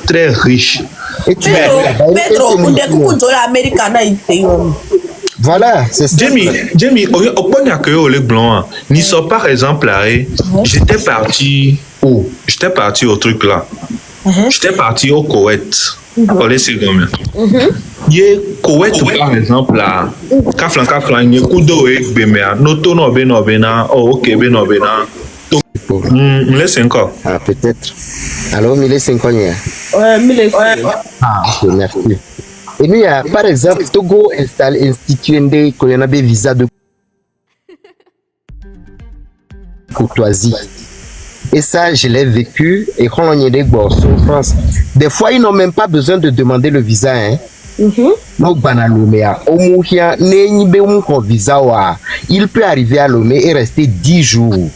très riche. Et tu Pedro, voilà, c'est ça. Jamie, au point d'accueil les blancs, ni ça par exemple, j'étais parti où? J'étais parti au truc là. J'étais parti au Koweït. On laisse combien? Ye Koweït par exemple là. Kaflan, ye kudo ek bemea. Noto no bena. Oh ok bena. Laisse encore. Ah peut-être. Alors 1500. Ouais, 1500. Ah ok, merci. Et nous, par exemple, Togo institue des visas de courtoisie. Et ça, je l'ai vécu. Et quand on y est en France, des fois, ils n'ont même pas besoin de demander le visa. Hein. Donc, il peut arriver à Lomé et rester 10 jours.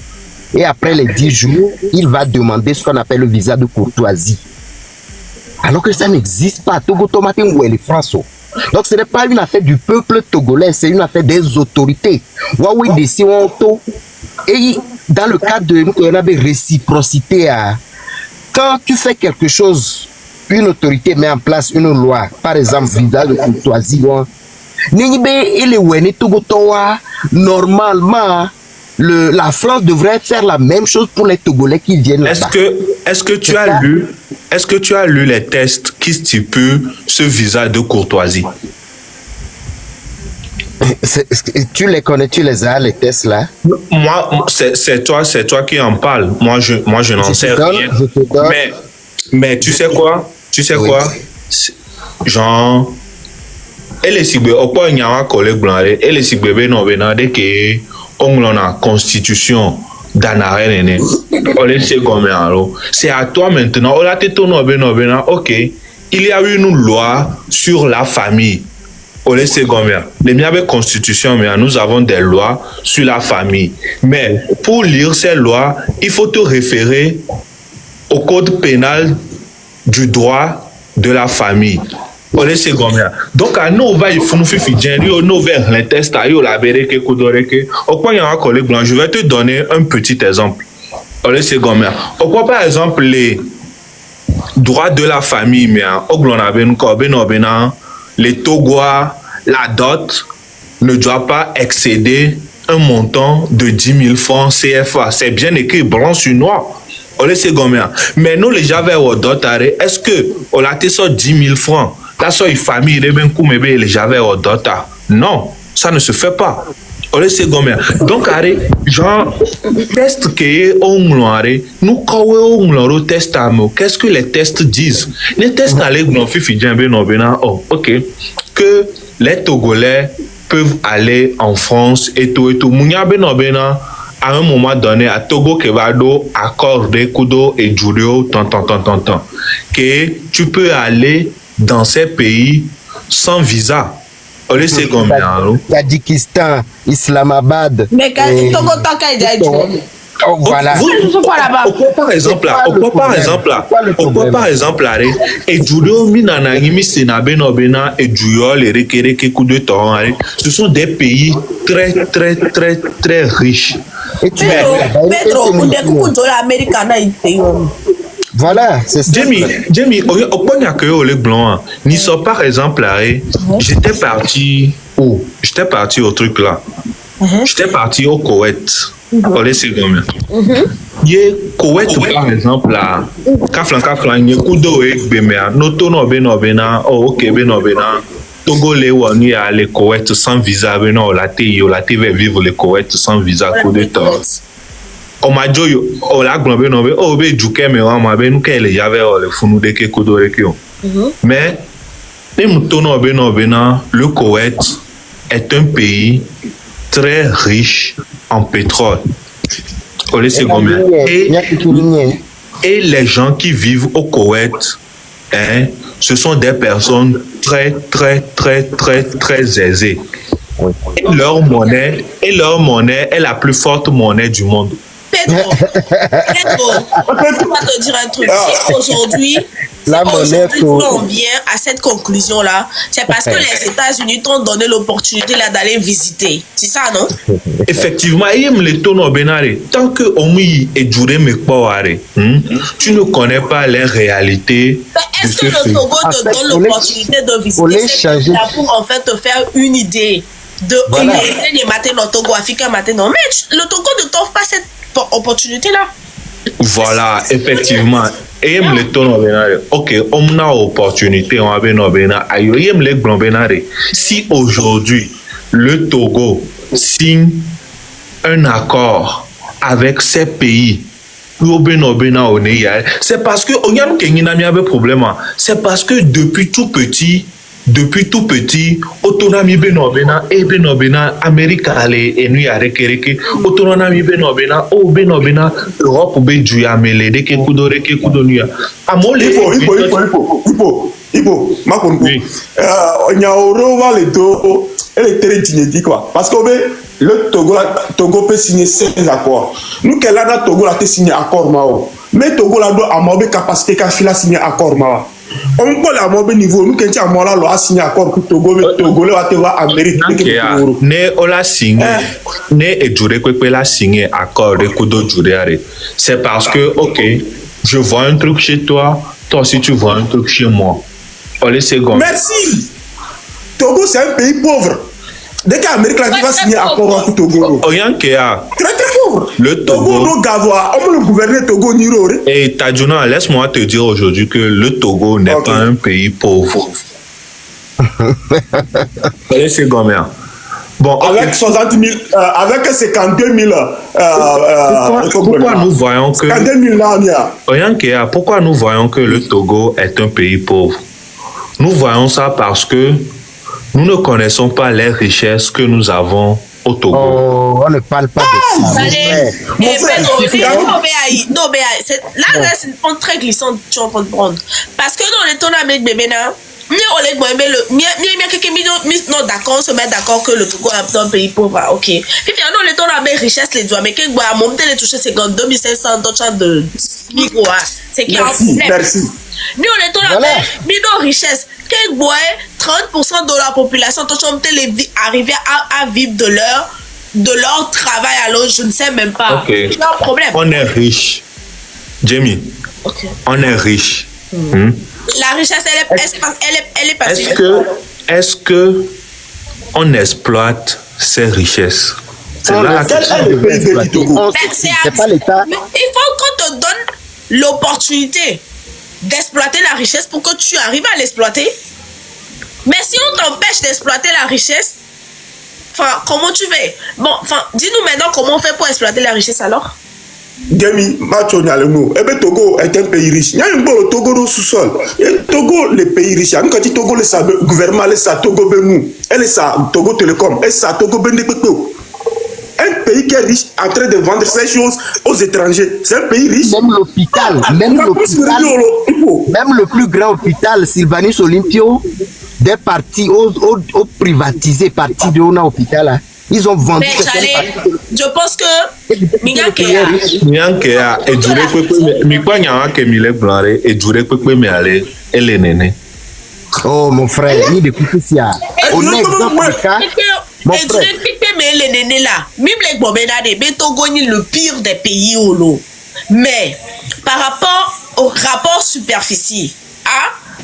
Et après les 10 jours, il va demander ce qu'on appelle le visa de courtoisie. Alors que ça n'existe pas. Togo Tomatin ou les Français. Donc ce n'est pas une affaire du peuple togolais, c'est une affaire des autorités. Et dans le cadre de réciprocité, quand tu fais quelque chose, une autorité met en place une loi, par exemple, visa de courtoisie, normalement, la France devrait faire la même chose pour les Togolais qui viennent là-bas. Est-ce que tu as lu les tests qui stipulent ce visa de courtoisie? Tu les connais, tu les as, les tests là? Moi, c'est toi qui en parles. Moi, je n'en sais rien. Mais tu sais quoi? Genre, elle est si bien, au point il y a un collègue blanc, elle est si bien, que on a la constitution d'Anarène. C'est à toi maintenant. Ok, il y a une loi sur la famille. Les constitution, mais nous avons des lois sur la famille. Mais pour lire ces lois, il faut te référer au code pénal du droit de la famille. Donc, à nous, je vais te donner un petit exemple. Pourquoi, par exemple, les droits de la famille, les Togois, la dot ne doit pas excéder un montant de 10 000 francs CFA. C'est bien écrit blanc sur noir. Mais nous, les Javais au dot, est-ce que on a 10 000 francs? Famille les Javais au dot. Non, ça ne se fait pas. Donc, genre, test que nous test qu'est-ce que les tests disent? Les tests que les Togolais peuvent aller en France et tout. À un moment donné, à Togo Kevado, accordé Kudo et Julio, que tu peux aller dans ces pays sans visa. Tadjikistan, Islamabad. Mais Togo voilà. Pourquoi par exemple, et Julio Minana Sena Benobena et Julio les Rekereke coup de temps, ce sont des pays très très très très riches. Voilà, c'est ça. Jamie, au point d'accueil les blancs, ni ça par exemple, j'étais parti où? J'étais parti au truc là. J'étais parti au Koweït. On laisse combien? Ye Koweït par exemple là. Kaflan, ye kudo ek bemea. Noto no bena. Oh ok bena. Togo les wani à le Koweït sans visa bena o la TV vivre le Koweït sans visa coup de temps. O majoyo o la glombe no be o be juke me wa ma be nu ke le Javais o le funu de ke kudo rekio. Mais le Koweït est un pays très riche en pétrole. Et les gens qui vivent au Koweït, ce sont des personnes très, très, très, très, très aisées. Et leur monnaie est la plus forte monnaie du monde. Pedro, on va te dire un truc. Si aujourd'hui, La monnaie on vient à cette conclusion-là, c'est parce que les États-Unis t'ont donné l'opportunité là d'aller visiter. C'est ça, non? Effectivement, tant que Omi et Djouré Mekpaware, tu ne connais pas les réalités. Est-ce que le Togo te donne l'opportunité de visiter cette là pour en fait te faire une idée de Togo, Africain maintenant? Mais le Togo ne t'offre pas cette opportunité-là. Voilà, effectivement. Et le ton ok, on a opportunité, on a si aujourd'hui le Togo signe un accord avec ces pays, c'est parce que on y a un problème. C'est parce que depuis tout petit, autonomie benobena et benobena Amérique allait et nous arrêter autonomie benobena au benobena Europe be juya mele de ke kudore ke kudonia amole Ipo makonko nyaoro va le do électrique inédit quoi parce que le Togo peut signer 16 accords nous qu'elle a Togo la signé accord mao mais Togo la do amobe capacité qu'a fila signer accord mao on peut la mauvais niveau nous quand on a loi signé accord pour Togo mais Togo là tu vas Amérique ne ola signé ne et jure que la signé accord de kudo jure c'est parce que ok je vois un truc chez toi aussi tu vois un truc chez moi merci Togo c'est un pays pauvre dès qu'Amérique là va signer accord avec Togo très pauvre le Togo on le gouverner Togo Niro et Tadjuna laisse-moi te dire aujourd'hui que le Togo n'est pas un pays pauvre. C'est combien? Bon, avec 60 000 avec 52 000 pourquoi nous voyons que 52 000 pourquoi nous voyons que le Togo est un pays pauvre? Nous voyons ça parce que nous ne connaissons pas les richesses que nous avons au Togo. Oh, on ne parle pas de ça. Non, mais là, c'est une pente très glissante que tu es en train de prendre. Parce que dans les tonnes avec bébé, non, d'accord, on se met d'accord que le Togo est un pays pauvre, ok. Puis finalement, les tonnes avec richesse, les doigts, mais quand on monte les toucher 52 500 de micro, c'est qu'il y a un problème. Merci. Nous, on est dans la richesse. Quel bois 30% de la population arriver à vivre de leur travail, alors je ne sais même pas. Okay. Il y a un problème. On est riche. Jamie, on est riche. La richesse, elle est passée. Est-ce que on exploite ces richesses? C'est là la question. C'est pas l'État. Il faut qu'on te donne l'opportunité d'exploiter la richesse pour que tu arrives à l'exploiter. Mais si on t'empêche d'exploiter la richesse, comment tu fais? Bon, dis-nous maintenant comment on fait pour exploiter la richesse alors? Demi, Togo est un pays riche. Il y a un peu Togo au sous-sol. Togo, le pays riche. Quand tu Togo, le gouvernement, le Togo Benou, le Togo Télécom, le Togo Bendepeko. Un pays qui est riche en train de vendre ces choses aux étrangers. C'est un pays riche. Même le plus grand hôpital, Sylvanus Olympio, des partis au privatisé, parti de on a hôpital là. Ils ont vendu. Je pense que Mingankea et Djouré Pepe, Mikwanya que Mile Blanc et Djouré Pepe me aller et les nénés. Oh mon frère, ni de Kukusia. On a exemple cas. Mon frère. Mais les nénés là, même les Bobénades, Togo est le pire des pays au lot. Mais par rapport au rapport superficie,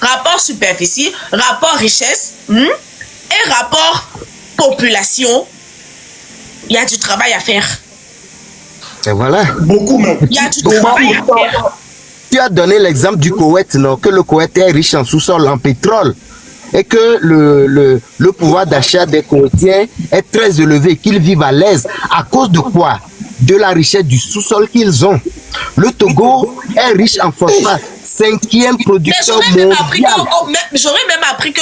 rapport richesse et rapport population, il y a du travail à faire. Et voilà. Beaucoup même. Il y a du travail à faire. Tu as donné l'exemple du Koweït, non? Que le Koweït est riche en sous-sol, en pétrole. Et que le pouvoir d'achat des Koweïtiens est très élevé, qu'ils vivent à l'aise. À cause de quoi? De la richesse du sous-sol qu'ils ont. Le Togo est riche en phosphate. 5e producteur mondial. J'aurais même appris que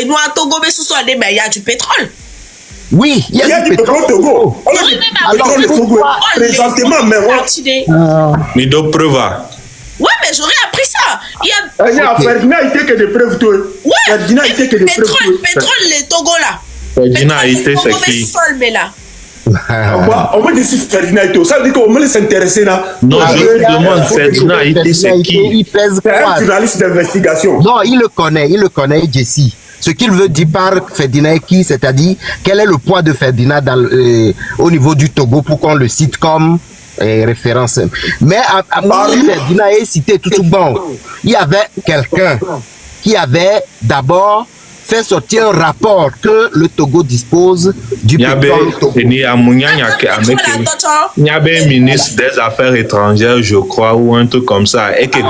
nous à Togo, mais sous-sol, il y a du pétrole. Oui, il y a du pétrole au Togo. Alors, le Togo, présentement, mais mais donc, preuve. Ouais, mais j'aurais appris ça. Il y a Ferdinand été que des preuves, toi. Ouais, Ferdinand été que des preuves. Pétrole, les Togo là. Ferdinand été, c'est qui? Mais là. On me dit si Ferdinand est ça veut dire qu'on me laisse s'intéresser là. Non, je vous demande, Ferdinand Haïté, c'est qui? Il pèse C'est un quoi? journaliste d'investigation. Non, il le connaît, Jesse. Ce qu'il veut dire par Ferdinand qui, c'est-à-dire quel est le poids de Ferdinand au niveau du Togo pour qu'on le cite comme référence. Mais à moi, Ferdinand est cité tout bon. Il y avait quelqu'un qui avait d'abord fait sortir un rapport que le Togo dispose du pétrole Togo. Il y a un ministre des Affaires étrangères, je crois, ou un truc comme ça. Et que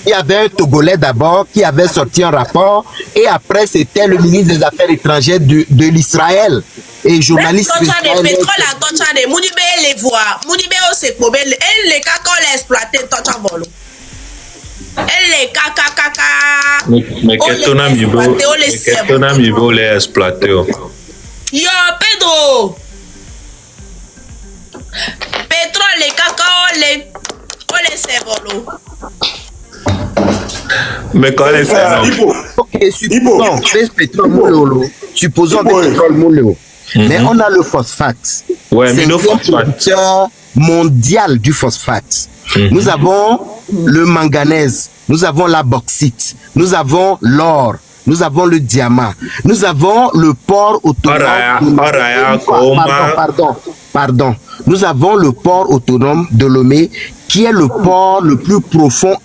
il y avait un Togolais d'abord qui avait sorti un rapport et après c'était le ministre des Affaires étrangères de l'Israël et journaliste pétrole à Mounibé les voix Mounibé c'est pour les cas qu'on l'exploité les caca mais qu'est-ce qu'on les exploité yo Pedro pétrole les caca les servolo. Mais quand les fait supposons pétrole moulolo. Mais on a le phosphate. Ouais, mais le phosphate mondial du phosphate. Nous avons le manganèse, nous avons la bauxite, nous avons l'or, nous avons le diamant, nous avons le port autonome. Pardon. Nous avons le port autonome de Lomé qui est le port le plus profond.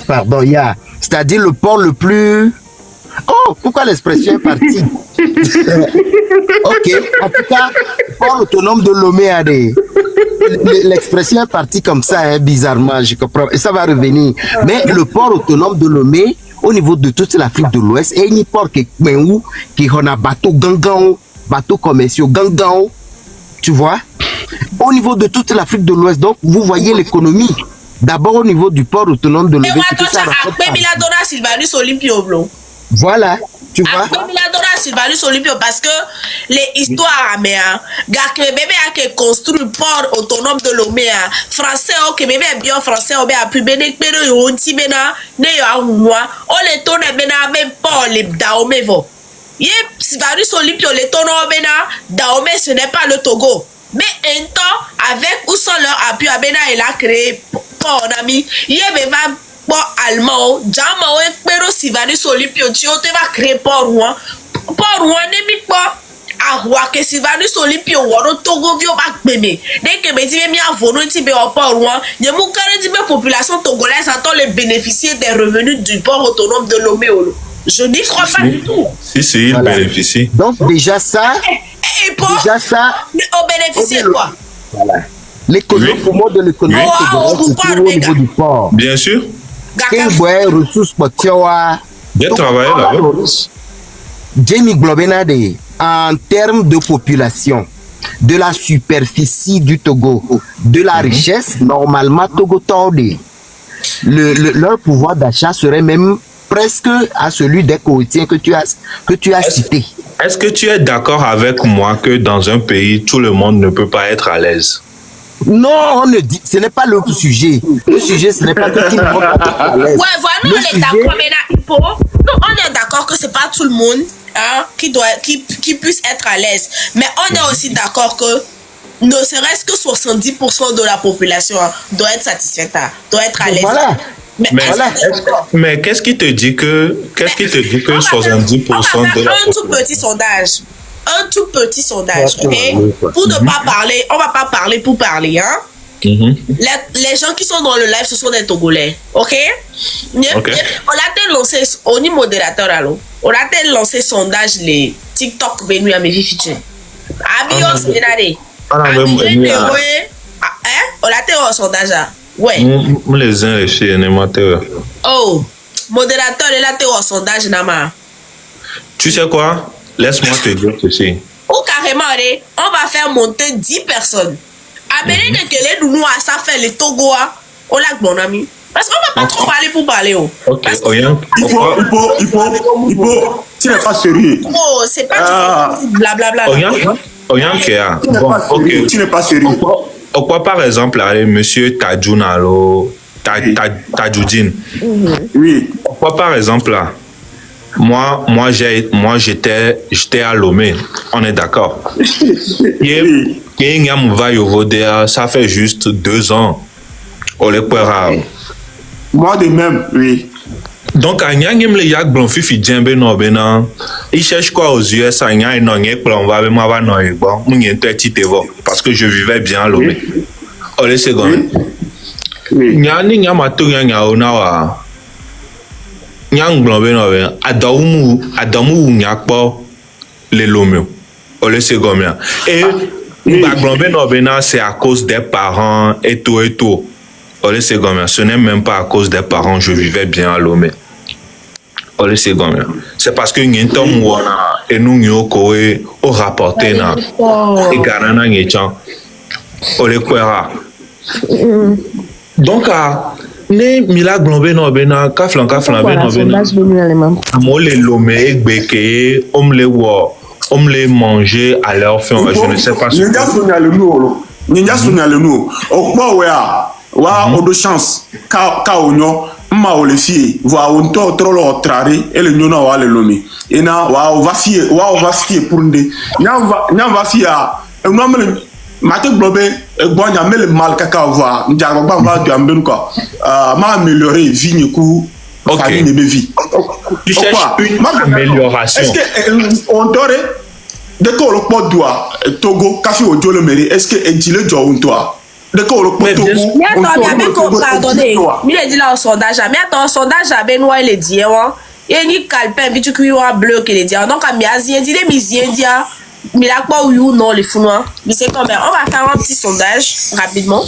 Pardon, c'est-à-dire le port le plus... Oh, pourquoi l'expression est partie? Ok, en tout cas, port autonome de Lomé a des... L'expression est partie comme ça, hein, bizarrement, je comprends. Et ça va revenir. Mais le port autonome de Lomé, au niveau de toute l'Afrique de l'Ouest, et un port qui a bateau gangan, bateaux commerciaux gangan, tu vois, au niveau de toute l'Afrique de l'Ouest. Donc, vous voyez l'économie. D'abord, au niveau du port autonome de Lomé. Voilà, tu vois. Parce que les histoires, mais bébé a construit le port autonome de Lomé, français, ok, bébé bien français, on a pu béné, mais on t'y béna, ne y'a moi, on les tourne béna, même pas les daomevo. Yé, Sivarus Olympio, les tourne béna, daomé, ce n'est pas le Togo. Mais un temps, avec ou sans leur appui, Abena, il a créé port, ami, yé, béva. Bon allemand, Jama ou pero Sivarus Olympio, tu vas créer port Rouen n'est pas à Rouen que Sivarus Olympio ou au Togo vio bac bébé. Dès que me dit bien vono tibe au port Rouen, y a mon carré dit population togolaise attend les bénéficier des revenus du port autonome de Lomé. Je n'y crois pas du tout. Si, il bénéficie. Donc déjà ça, on bénéficie quoi? Voilà. L'économie, pour moi, de l'économie togolaise, c'est au niveau du port. Bien sûr. Bien travaillé là-bas. Jamie Globenade, en termes de population, de la superficie du Togo, de la richesse, normalement, Togo tordé. Leur pouvoir d'achat serait même presque à celui des Coétiens que tu as cité. Est-ce que tu es d'accord avec moi que dans un pays, tout le monde ne peut pas être à l'aise? Non, on ne dit, ce n'est pas le sujet. Le sujet, ce n'est pas que tout le monde va être à l'aise. Ouais, voilà, on est d'accord, mais on est d'accord que c'est pas tout le monde qui puisse être à l'aise. Mais on est aussi d'accord que ne serait-ce que 70% de la population doit être satisfaite, doit être à l'aise. Voilà. Mais qu'est-ce qui te dit que 70% de la population? Un tout petit sondage, ok? Pour ne pas parler, on va pas parler pour parler, hein? Les gens qui sont dans le live, ce sont des Togolais, ok? On a lancé, on est modérateur, alors. On a lancé sondage, les TikTok, Benoît, mes filles. Abios, Benade. On a un sondage, ouais. Les uns, les filles, les amateurs. Oh, modérateur, il a un sondage, Nama. Tu sais quoi? Laisse-moi te dire ceci. Ou carrément, on va faire monter 10 personnes. Amener des gueules, nous, ça fait les Togoa. On l'a mon ami. Parce qu'on va pas trop parler pour parler. Ok, il faut. Tu n'es pas sérieux. Oh, c'est pas du blablabla. Tu n'es pas sérieux. Pourquoi, par exemple, monsieur Tadjounalo, Tadjoudine. Oui. Pourquoi par exemple là, moi j'étais à Lomé, on est d'accord. Ça fait juste 2 ans. Moi de même, oui. Donc, à Nyangem le yak blon fifi djembe no bena, il cherche quoi aux US, à Nyang non yek blon va ma va no yek bon, m'y parce que je vivais bien à Lomé. Oh les secondes. Nyani nyamato nyanya onawa. Nyang blon bena ben, adamu nyakpo le Lomé. Oh les secondes. Et blon bena c'est à cause des parents et tout et tout. Oh les secondes. Ce n'est même pas à cause des parents, je vivais bien à Lomé. C'est parce que nous et nous au rapporté na et garana ngechan ole kwera. Donc ne mila glombe no bena kaflan bena mo le Lomé gbeke omle manger à leur faim, je ne sais pas ce Ninja sonya le nou okpo wa odo chance ka onyo ma o le fie va on to trolo trari et le nyona wa le Lomé et na wa va fie pour nde nya va fie a no mele mate globe egbo nya mele mal kaka va nja gba va du ambenu quoi ma améliorer vie niku famille ne be vie. Tu cherches une amélioration. Est-ce que on dort de ko le pot doit Togo kafi o jolo meri est-ce que entile jo on toi de ko le pot Togo pardonnez il a dit là au sondage mais attends sondage à Benoît il dit et ni calpin vite que yo bleu que les dia donc à miazien dit les misien dia mais là quoi ou non les founois mais c'est comme on va faire un petit sondage rapidement.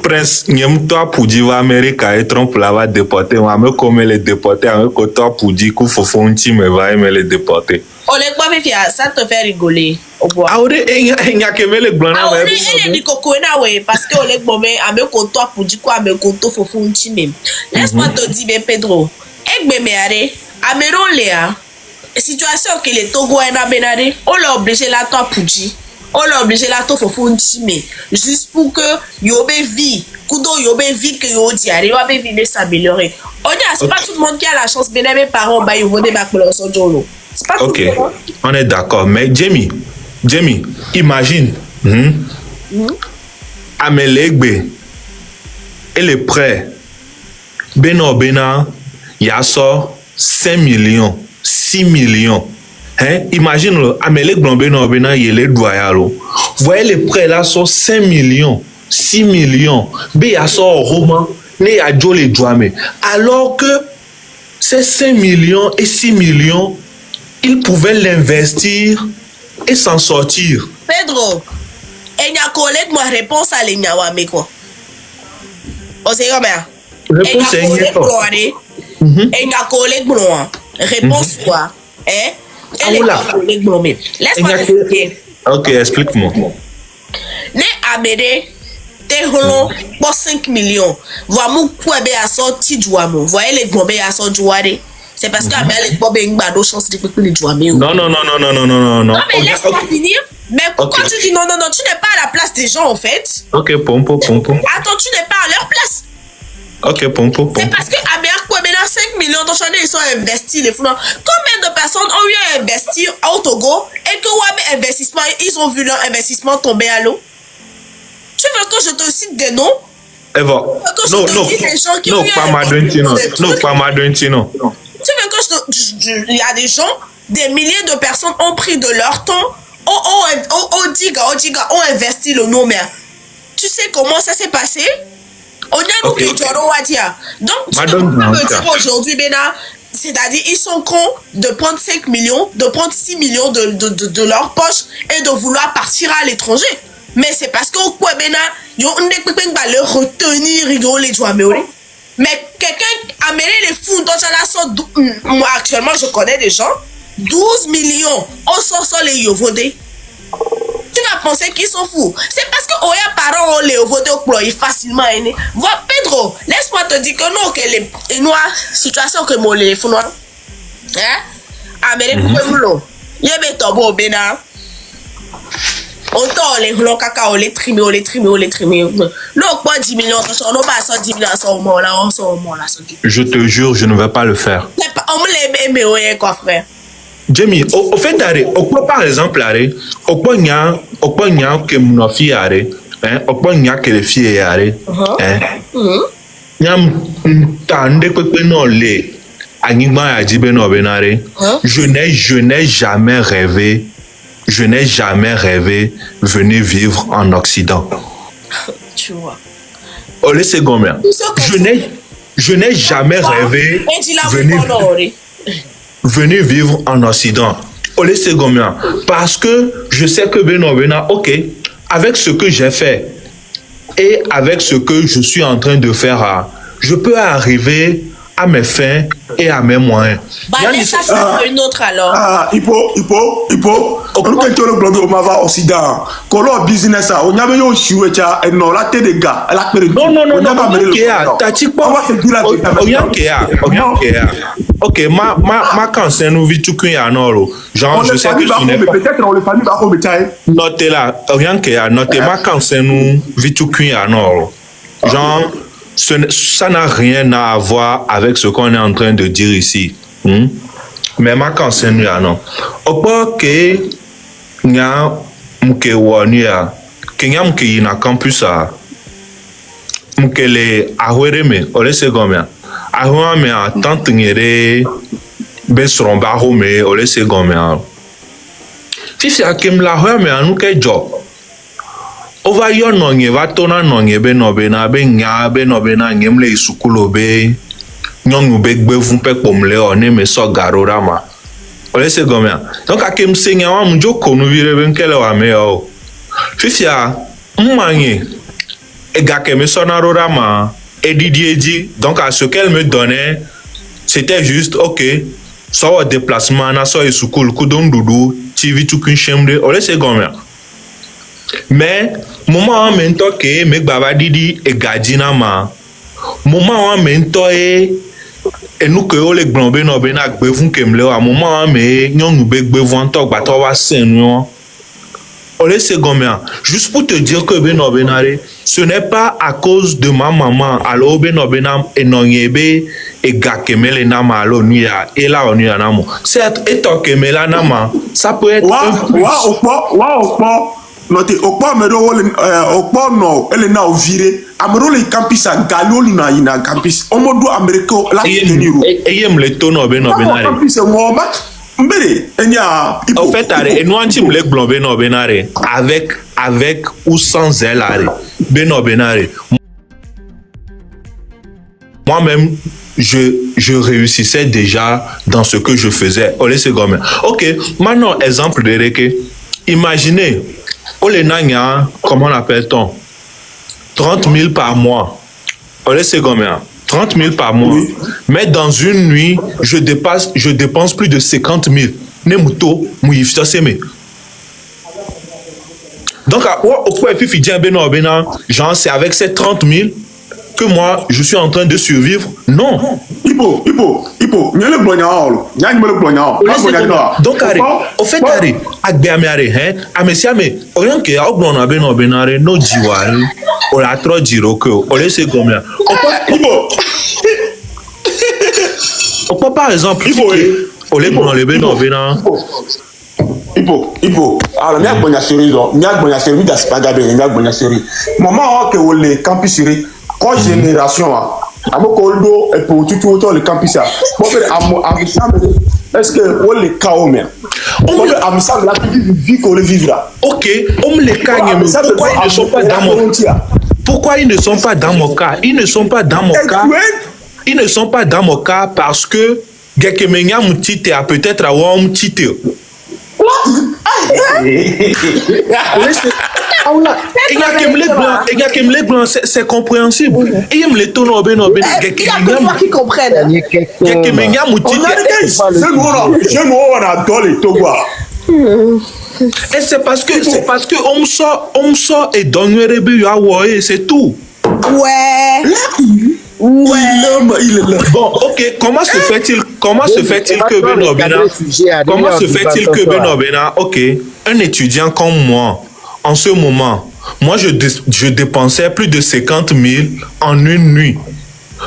Prince nyem toi pour dire Amérique et Trump là va déporter on me comme les déporter avec toi pour dire qu'il faut fonti me va me les déporter. On les quoi faire ça te fait rigoler au bois. Ah ouais il y a que les blancs ah ouais il dit coco na ouais parce que on les bon mais avec toi pour dire quoi avec toi faut fonti même. Laisse-moi te dire ben Pedro egbe me are ameron léa situation que les Togo na benade on l'a obligé là toi pour dire on l'a obligé là toi faut fonti mais juste pour que yobe vie kudo yobe vie que yo diare yobe vie de s'améliorer. On dit c'est pas tout le monde qui a la chance ben mes parents ba yo voter bac pour leur son jolo. Ok, on est d'accord. Mais Jamie, imagine, Amelegbe, elle est prêt. Bena, il y a ça 5 millions, 6 millions. Hein? Imagine, Amelegbe, Bena, il est doyalo. Voyez les prêts là, sont 5 millions, 6 millions. Il y a ça au roman, il y a les douamés. Alors que ces 5 millions et 6 millions, il pouvait l'investir et s'en sortir. Pedro, et a collègue moi réponse à l'ignawa mais quoi? On sait combien? Réponse est et a collègue moi réponse quoi? Elle est collègue moi même. Laisse-moi expliquer. Ok, explique-moi. Ne amede te holo pour 5 millions. Voyez mon quoi be a sorti douamo. Voyez les gombe a sorti douare. C'est parce que les Bob et Ngba chance de péter les joueurs. Non. Non, mais laisse-moi finir. Mais pourquoi tu dis non, tu n'es pas à la place des gens en fait. Ok, pompo. Attends, tu n'es pas à leur place. Ok, pompo. C'est parce que à maintenant 5 millions de ils sont investis les fonds. Combien de personnes ont eu à investir au Togo et que ouais, investissement, ils ont vu leur investissement tomber à l'eau? Tu veux que je te cite des noms? Eva, non, pas Madentino. Tu veux que il y a des gens, des milliers de personnes ont pris de leur temps, ont investi le nom, mais tu sais comment ça s'est passé? On a nous qui donc, tu ne peux pas me dire aujourd'hui, Bena, c'est-à-dire, ils sont cons de prendre 5 millions, de prendre 6 millions de leur poche et de vouloir partir à l'étranger. Mais c'est parce que au Bena, ils ont le retenir, rigoler, mais quelqu'un a mêlé les fous dans la sorte. Moi, actuellement, je connais des gens. 12 millions. On sort les yovodés. Tu vas penser qu'ils sont fous. C'est parce que les parents ont les yovodés facilement. Voilà, Pedro, laisse-moi te dire que non, que les noirs, situation que moi, les fous noirs. Hein? Amérique, il y a des tombeaux, Bénin. On t'a les blancs caca, on les trimer. Non, pas 10 millions, on n'a pas 110 millions, on là. Je te jure, je ne vais pas le faire. On me les met, quoi, frère. Jamie, au fait, au quoi par exemple, au quoi il y a que mon fille a, au quoi il y a que les filles a, il y a un peu non les, je n'ai jamais rêvé. Je n'ai jamais rêvé venir vivre en Occident. Tu vois. Olé c'est combien? Je n'ai jamais rêvé venir vivre en Occident. Olé c'est combien? Parce que je sais que Bena, ok, avec ce que j'ai fait et avec ce que je suis en train de faire, je peux arriver à mes fins et à mes moyens. Bah, laisse une autre alors. Il faut. On peut le blog au Mava Occident. Quand business, on y avait eu choué, et non, la tête des gars, la période. Non, ok, ma cancer nous vit tout qu'un an. Genre, je sais que ce n'est pas. Peut-être on le famille va remettre. Notez là, rien qu'il y a, notez ma cancer nous vit tout qu'un an. Genre, ça n'a rien à voir avec ce qu'on est en train de dire ici. Mais ma cancer nous non. Au point que nya mke wonia kenya mke yina campus mke le ahwere me ole se gomia ahwa me tant ngere be sromba ho me ole se gomia fifi akem la ho me anu ke jo over yo no nye va tona no nye be no be na be nya be no be na nyem le isukulo be nyongu be gbevun pe pomle o ne me so garora ma. Olé c'est combien? Donc à quel seigneur on dit qu'on nous vire ben quel est meilleur. Fifia, m'manier. Et gars que me sonara ma et Didier dit donc à ce qu'elle me donnait, c'était juste ok. Ça au déplacement na so esukul kudon doudou, tu vis tout qu'une chambre. Olé c'est combien? Mais moment en même temps que me baba Didi et gadina ma. Moment en même temps et nous que les blancs ben obena gbevun kemle à moment mais nyonu be gbevun to gba to wa senu olé c'est combien juste pour te dire que ben obenare ce n'est pas à cause de ma maman alors ben obena enonyebe et ga kemele na ma alo nuya et là on nuya na mo c'est et to kemela na ma ça peut être noté okpa medo okpa no ele na ovire amero le campus a galo na ina campus omodo americo la teniro eyem le tono be no benare campus mo ba mbere enya en fait et nous anti le blond be no benare avec ou sans elle are be no benare moi-même je réussissais déjà dans ce que je faisais olé c'est comme ok maintenant exemple de Reke imaginez Olenanya, comment l'appelle-t-on? 30 000 par mois. Olé, c'est combien? 30 000 par mois. Oui. Mais dans une nuit, je dépense plus de 50 000. Nemuto, mouyifta seme. Donc, au point genre, c'est avec ces 30 000 que moi, je suis en train de survivre. Non. Donc, au fait, no jiwari, on a trop jiroko, on laisse combien. On peut par exemple, on les prend les bénins. Alors, il y a une série d'aspagadés, maman, que vous les campusserez, quand génération, Amokoldo et pour tout le campus. Est-ce que on les caome? On les amisable la vie qu'on les vivra. Ok, on les cagne. Pourquoi ils ne sont pas dans mon cas? Pourquoi ils ne sont pas dans mon cas? Ils ne sont pas dans mon cas. Ils ne sont pas dans mon cas parce que Gekemenya Moutite a peut-être à Moutite. C'est compréhensible. Et il me le tourne au ben. Il y a que toi qui comprennent. Et c'est parce que on sort et donne le c'est tout. Ouais. Ouais. Bon, ok. Comment se fait-il que Benobena, ok, un étudiant comme moi, en ce moment, moi, je dépensais plus de 50 000 en une nuit.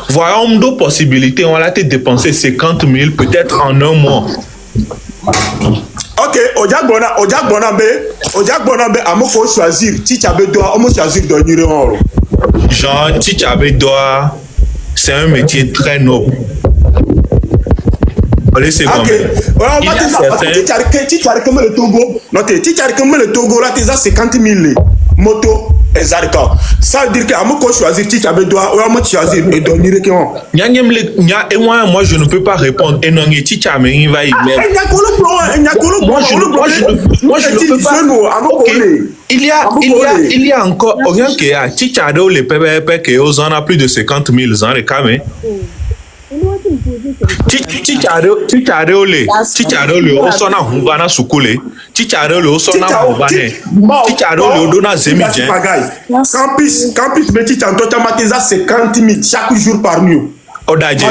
Voyons deux possibilités. On a été dépensé 50 000 peut-être en un mois. Ok, Ojak Bonambe, à moi, faut choisir. Si tu avais droit, on va choisir de dormir en haut. Genre, si tu avais droit, c'est un métier très noble. Allez, c'est bon. Ok, voilà, on va te dire, si tu as comme le Togo, notez, si tu as comme le Togo, là, tu as 50 000 motos, exactement. Ça veut dire qu'à moi, choisir, si tu avais droit, on va choisir de dormir en haut. Et moi, je ne peux pas répondre. Et non, si tu as mis, va y mettre. Moi, je ne peux pas. Okay. Il y a encore rien qui a. Si tu as les PPP qui ont plus de 50 000 ans, les camés. Tichare osona huvana sukule tichare osona huvane tichare odona zemidjen campus petit en total matiza 50 000 chaque jour par nuit odaje